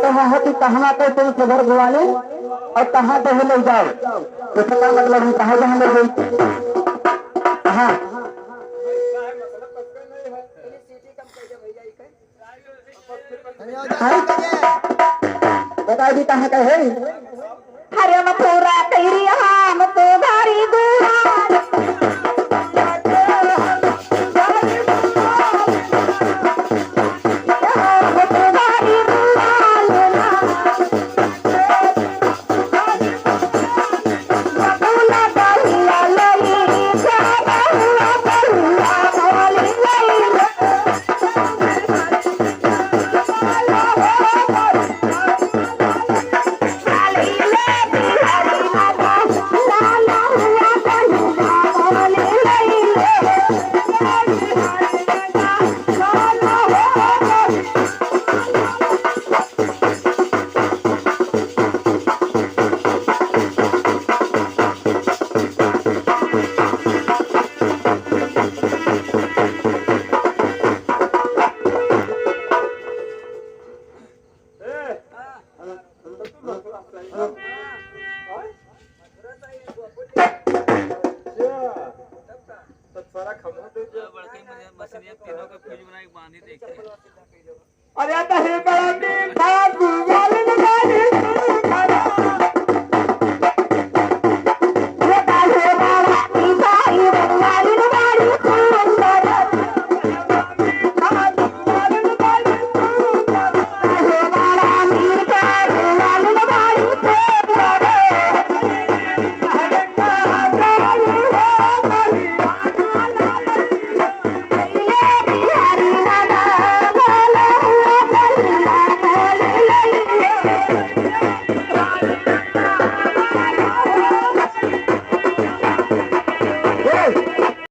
रहा है कि कहाँ पे तुम सदर बुआने और कहाँ पे ले जाओ। इसका मतलब हम कहाँ जहाँ ले गई हाँ बता दी कहाँ का है। हरे मथुरा तेरी हम तो धारी दुआर मशीन तीनों का फ्यूज बना के बांधी देखे। अरे आता है